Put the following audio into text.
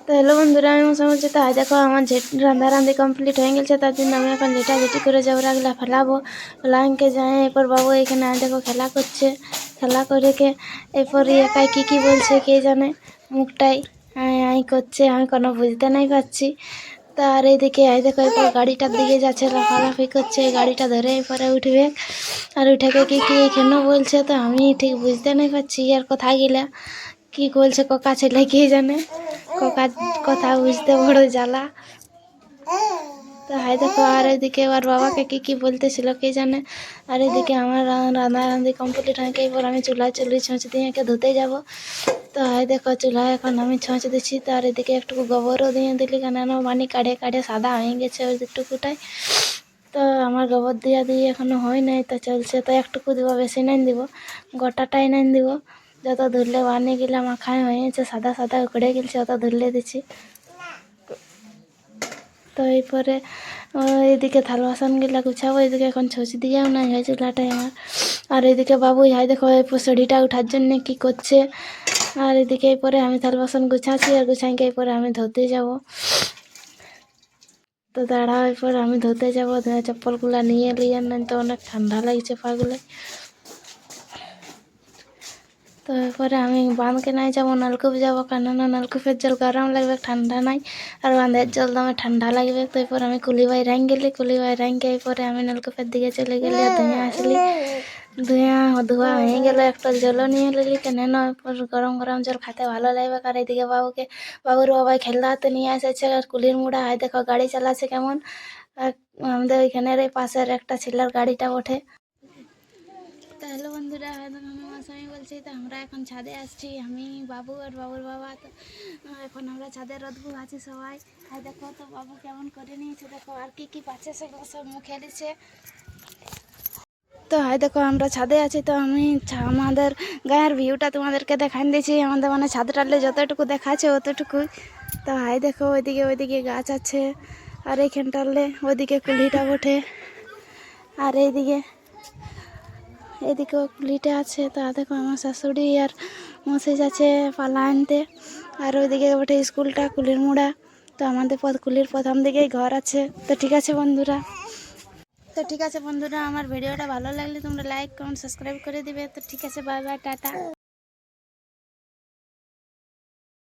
তো হ্যালো বন্ধুরা, আমি মশা বলছি। তো আজ দেখো আমার রান্নারান্দি কমপ্লিট হয়ে গেছে, তার জন্য আমি এখন ঝেটাঝেটি করে জবরাগুলা ফেলাবো। ফেলাঙ্কে যাই, এরপর বাবু এখানে দেখো খেলা করছে। খেলা করে কে এরপর একাই কী বলছে কে জানে, মুখটাই আই করছে, আমি কোনো বুঝতে নাই পারছি। তো আর এইদিকে দেখো এরপর গাড়িটার দিকে যাচ্ছে, লাফালাফি করছে, এই গাড়িটা ধরে এরপরে উঠবে। আর উঠেকে কি কেন বলছে, তো আমি ঠিক বুঝতে নাই পারছি আর কথাগুলা কি বলছে। কোকা ছেলে কে জানে, কোকার কথা বুঝতে বড় জ্বালা। তো হাই দেখো, আর এদিকে ওর বাবাকে কি বলতেছিল কে জানে। আর এদিকে আমার রান্নারান্দি কমপ্লিট হয়ে গিয়ে এবার আমি চুলায় ছোঁচ দিয়ে ধুতে যাব। তো হাই দেখো চুলায় এখন আমি ছোঁচ দিচ্ছি। তো আর এদিকে একটু গোবরও দিয়ে দিলি, কেন পানি কাড়ে কাড়ে সাদা হয়ে গেছে ওই দুটুকুটাই। তো আমার গোবর দিয়ে এখনো হয় নাই, তো চলছে। তো একটুকু দিব, বেশি নাই দিব, গোটাটাই নাই দিব। যত ধরলে বানিয়ে গেলে মাখায় হয়েছে, সাদা সাদা উকড়ে গেছে, অত ধরলে দিচ্ছি। তো এরপরে এইদিকে থাল বাসনগুলা গুছাবো, এদিকে এখন ছোঁচ দিয়েও নাই হয় চুলাটাই আমার। আর এদিকে বাবু হাই দেখো সিঁড়িটা উঠার জন্য কি করছে। আর এদিকে এরপরে আমি থাল বাসন গুছাচ্ছি, আর গুছাইকে এরপরে আমি ধুতে যাব। তো দাঁড়াও, এরপর আমি ধুতে যাবো। চপ্পলগুলা নিয়ে নিয়ে নাই তো অনেক ঠান্ডা লাগছে পাগুলো। তো এরপরে আমি বাঁধকে নাই যাবো, নলকূপ যাবো, কেননা নলকূপের জল গরম লাগবে, ঠান্ডা নাই। আর বাঁধের জল দমে ঠান্ডা লাগবে। তো এরপর আমি কুলি বাই রাং গেলি, কুলি বাই রাঙ্গে এরপরে আমি নলকূপের দিকে চলে গেলি। আর ধুয়ে আসলি, ধোয়া হয়ে গেল, একটা জলও নিয়ে নিলি, কেননা এরপর গরম গরম জল খেতে ভালো লাগবে। আর এদিকে বাবুর বাবাই খেলতে নিয়ে এসেছে। আর কুলির মুড়া হয় দেখো গাড়ি চালাচ্ছে কেমন। আর আমাদের ওইখানের এই পাশের একটা ছেলের গাড়িটা ওঠে। তো হ্যালো বন্ধুরা, আমি মাসামি বলছি। তো আমরা এখন ছাদে আসছি, আমি বাবু আর বাবুর বাবা। তো এখন আমরা ছাদে রোদবু আছি সবাই। আর দেখো তো বাবু কেমন করে নিয়েছে, দেখো আর কি পাচ্ছে সেগুলো সব মুখে দিচ্ছে। তো হাই দেখো আমরা ছাদে আছি। তো আমি আমাদের গায়ের ভিউটা তোমাদেরকে দেখান দিয়েছি। আমাদের মানে ছাদ টালে যতটুকু দেখাচ্ছে অতটুকুই। তো হাই দেখো ওইদিকে গাছ আছে, আর এইখান টালে ওইদিকে কুলিটা ওঠে, আর এদিকেও কুলিটা আছে। তা দেখো আমার শাশুড়ি আর মশাই যাচ্ছে পালা আনতে। আর ওইদিকে ওঠে স্কুলটা, কুলির মুড়া। তো আমাদের কুলির প্রথম দিকেই ঘর আছে। তো ঠিক আছে বন্ধুরা, আমার ভিডিওটা ভালো লাগলে তোমরা লাইক কমেন্ট সাবস্ক্রাইব করে দিবে। তো ঠিক আছে, বাই বাই, টাটা।